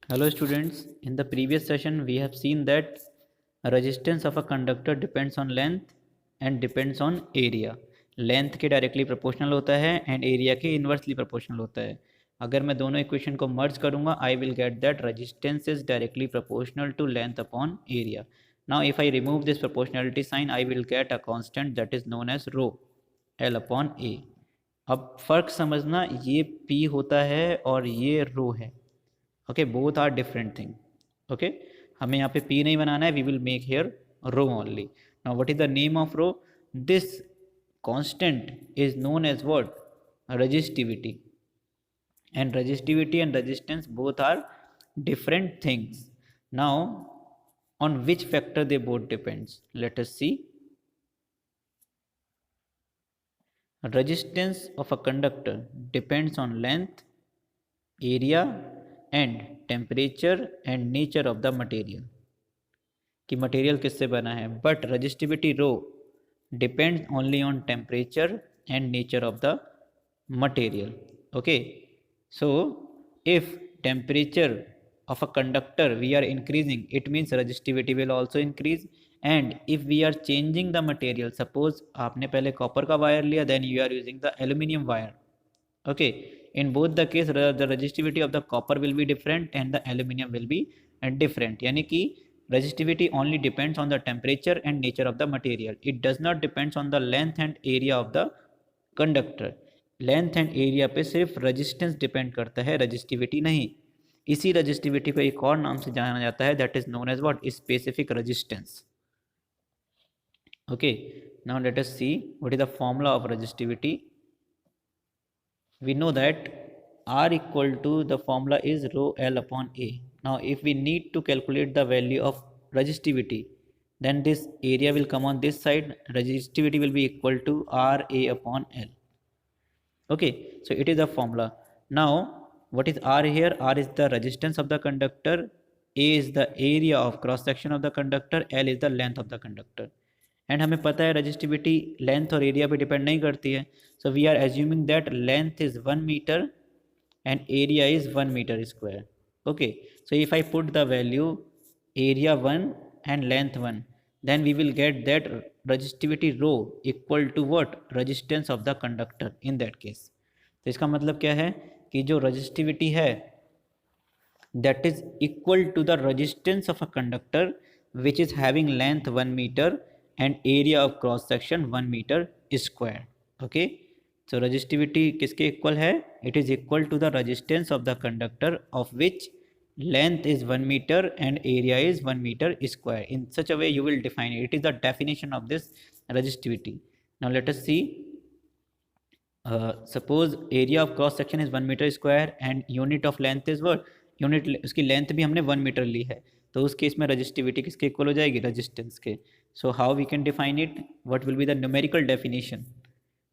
Hello students, in the previous session we have seen that resistance of a conductor depends on length and depends on area. Length के directly proportional होता है and area के inversely proportional होता है. अगर मैं दोनों equation को मर्ज करूंगा I will get that resistance is directly proportional to length upon area. Now if I remove this proportionality sign I will get a constant that is known as rho L upon A. अब फर्क समझना, ये P होता है और ये rho है. Okay, both are different thing. Okay, हमें यहाँ पे पी नहीं बनाना है, we will make here rho only. Now what is the name of rho? This constant is known as what? resistivity. And resistivity and resistance both are different things. Now on which factor they both depends, let us see. Resistance of a conductor depends on length, area and temperature and nature of the material. कि material किससे बना है. But resistivity rho depends only on temperature and nature of the material. Okay, so if temperature of a conductor we are increasing, it means resistivity will also increase. And if we are changing the material, suppose आपने पहले copper का wire लिया, then you are using the aluminium wire. Okay, in both the case the resistivity of the copper will be different and the aluminium will be different. यानी कि resistivity only depends on the temperature and nature of the material. It does not depends on the length and area of the conductor. Length and area पे सिर्फ resistance depend करता है, resistivity नहीं. इसी resistivity को एक और नाम से जाना जाता है, that is known as what? Specific resistance. Okay, now let us see what is the formula of resistivity. we know that R equal to the formula is rho L upon A. Now if we need to calculate the value of resistivity, then this area will come on this side, resistivity will be equal to RA upon L. Okay, so it is the formula. Now what is R here? R is the resistance of the conductor, A is the area of cross section of the conductor, L is the length of the conductor. And हमें पता है resistivity length और area पे depend नहीं करती है. So we are assuming that length is 1 metre and area is 1 metre square. Okay, so if I put the value area 1 and length 1, then we will get that resistivity rho equal to what? Resistance of the conductor in that case. तो इसका मतलब क्या है कि जो resistivity है that is equal to the resistance of a conductor which is having length 1 meter and area of cross section 1 meter square. Okay, so resistivity किसके equal है? It is equal to the resistance of the conductor of which length is 1 meter and area is 1 meter square. In such a way you will define it. It is the definition of this resistivity. Now let us see. Suppose area of cross section is 1 meter square and unit of length is what? Unit उसकी length भी हमने 1 metre ली है, तो उस case में resistivity किसके equal हो जाएगी? रेजिस्टेंस के. So how we can define it? What will be the numerical definition?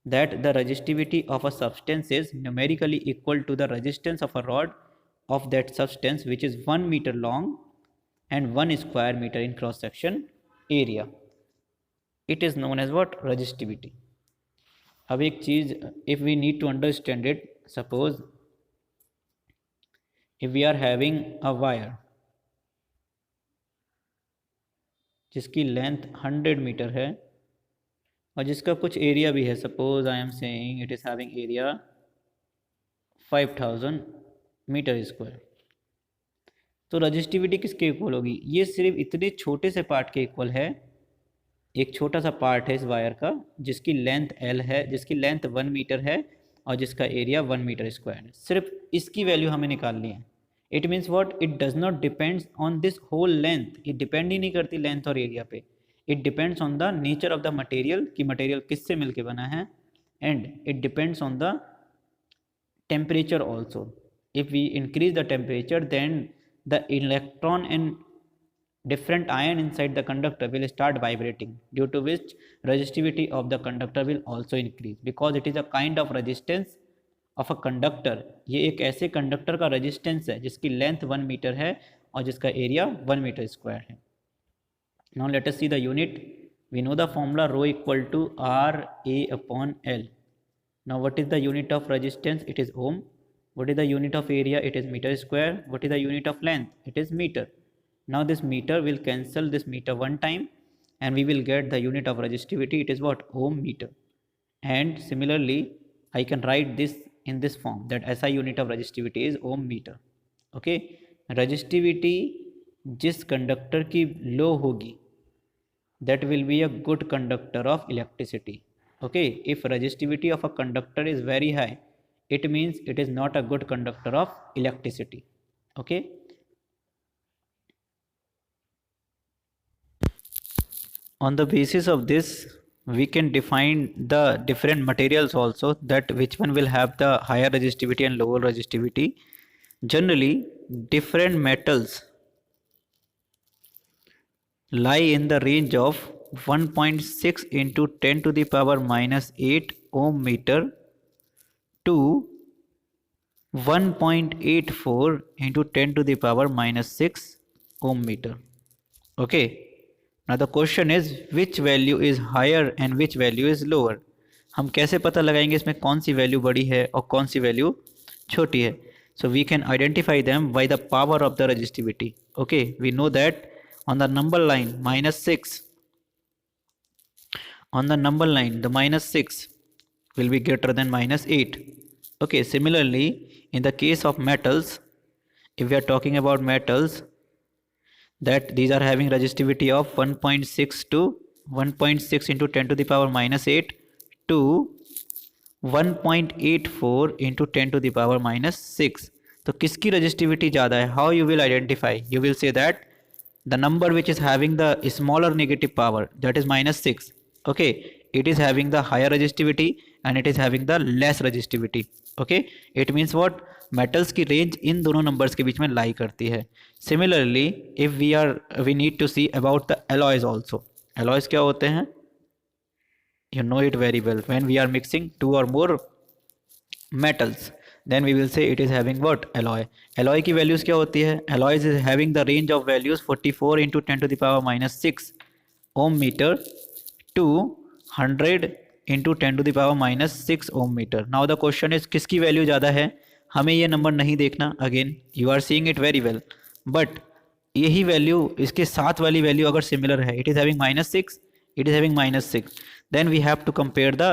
That the resistivity of a substance is numerically equal to the resistance of a rod of that substance which is 1 meter long and 1 square meter in cross section area. It is known as what? Resistivity. अब एक चीज, if we need to understand it, suppose if we are having a wire जिसकी length 100 metre है और जिसका कुछ area भी है, suppose I am saying it is having area 5000 metre square, तो रजिस्टिविटी किसके इक्वल होगी? ये सिर्फ इतने छोटे से पार्ट के इक्वल है. एक छोटा सा पार्ट है इस वायर का जिसकी लेंथ L है, जिसकी लेंथ 1 मीटर है और जिसका एरिया 1 मीटर स्क्वायर है. सिर्फ इसकी वैल्यू हमें निकालनी है. It means what? It does not depends on this whole length. ये डिपेंड ही नहीं करती लेंथ और एरिया पे. It depends on the nature of the material कि मटेरियल किससे मिलके बना है, and it depends on the temperature also. If we increase the temperature, then the electron and different ion inside the conductor will start vibrating, due to which resistivity of the conductor will also increase, because it is a kind of resistance of a conductor. ये एक ऐसे conductor का resistance है जिसकी length 1 metre है और जिसका area 1 metre square है. Now let us see the unit. We know the formula rho equal to RA upon L. Now what is the unit of resistance? It is ohm. What is the unit of area? It is meter square. What is the unit of length? It is meter. Now this meter will cancel this meter one time and we will get the unit of resistivity. It is what? Ohm meter. And similarly I can write this in this form, that SI unit of resistivity is ohm meter. Okay, resistivity जिस conductor की लो होगी that will be a good conductor of electricity. Okay, if resistivity of a conductor is very high, it means it is not a good conductor of electricity. Okay, on the basis of this we can define the different materials also, that which one will have the higher resistivity and lower resistivity. Generally different metals lie in the range of 1.6 into 10 to the power minus 8 ohm meter to 1.84 into 10 to the power minus 6 ohm meter. Okay, now the question is which value is higher and which value is lower. हम कैसे पता लगाएंगे इसमें कौन सी value बड़ी है और कौन सी वैल्यू छोटी है. So we can identify them by the power of the resistivity. Okay, we know that on the number line minus 6, on the number line the minus 6 will be greater than minus 8. Okay, similarly in the case of metals, if we are talking about metals, that these are having resistivity of 1.6 to 1.6 into 10 to the power minus 8 to 1.84 into 10 to the power minus 6. तो किसकी resistivity ज़्यादा है? How you will identify? You will say that the number which is having the smaller negative power, that is minus 6. Okay, it is having the higher resistivity and it is having the less resistivity. Okay, it means what? Metals की range इन दोनों numbers के बीच में lie करती है. Similarly, if we need to see about the alloys also. Alloys क्या होते हैं? You know it very well. When we are mixing two or more metals, then we will say it is having what? Alloy. Alloy की values क्या होती है? Alloys is having the range of values 44 into 10 to the power minus 6 ohm meter to 100 into 10 to the power minus 6 ohm meter. Now the question is किसकी value ज़्यादा है? हमें ये number नहीं देखना. Again you are seeing it very well, but यही value इसके साथ वाली वैल्यू अगर सिमिलर है, it is having minus 6, it is having minus 6, then we have to compare the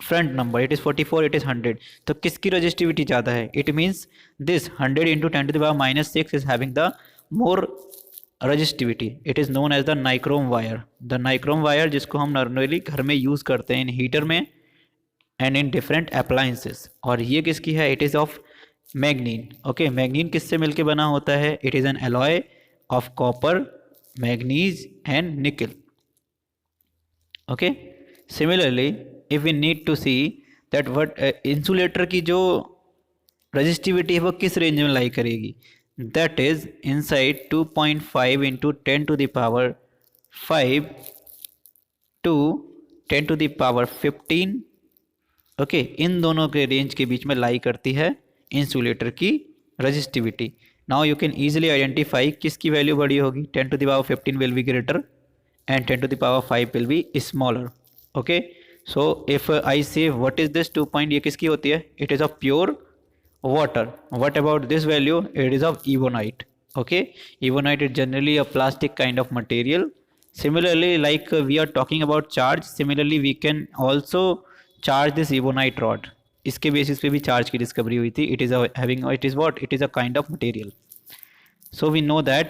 front number. It is 44, it is 100. तो किसकी resistivity ज़्यादा है? It means this 100 into 10 to the power minus 6 is having the more resistivity. It is known as the nichrome wire. The nichrome wire जिसको हम normally घर में use करते हैं in heater में and in different appliances. और ये किसकी है? It is of manganin. Okay, manganin किससे मिलके बना होता है? It is an alloy of copper, manganese and nickel. Okay, similarly if we need to see that what insulator की जो रेजिस्टिविटी है वो किस रेंज में लाई करेगी, that is inside 2.5 into 10 to the power 5 to 10 to the power 15. Okay, इन दोनों के रेंज के बीच में लाई करती है इंसुलेटर की resistivity. Now you can easily identify किसकी वैल्यू बड़ी होगी. 10 to the power 15 will be greater and 10 to the power 5 will be smaller. Okay, so if I say what is this 2 point, ये किसकी होती है? It is of pure water. What about this value? It is of ebonite. Okay, ebonite is generally a plastic kind of material. Similarly like we are talking about charge, similarly we can also charge this ebonite rod. इसके basis पे भी charge की discovery हुई थी. It is having, it is what? It is a kind of material. So we know that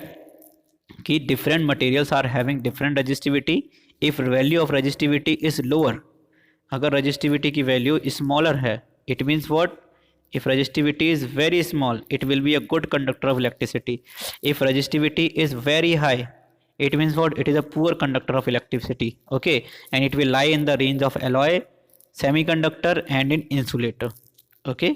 कि different materials are having different resistivity. If value of resistivity is lower, अगर resistivity की value smaller है, it means what? If resistivity is very small, it will be a good conductor of electricity. If resistivity is very high, it means what? It is a poor conductor of electricity. Okay, and it will lie in the range of alloy, semiconductor and in insulator. Okay.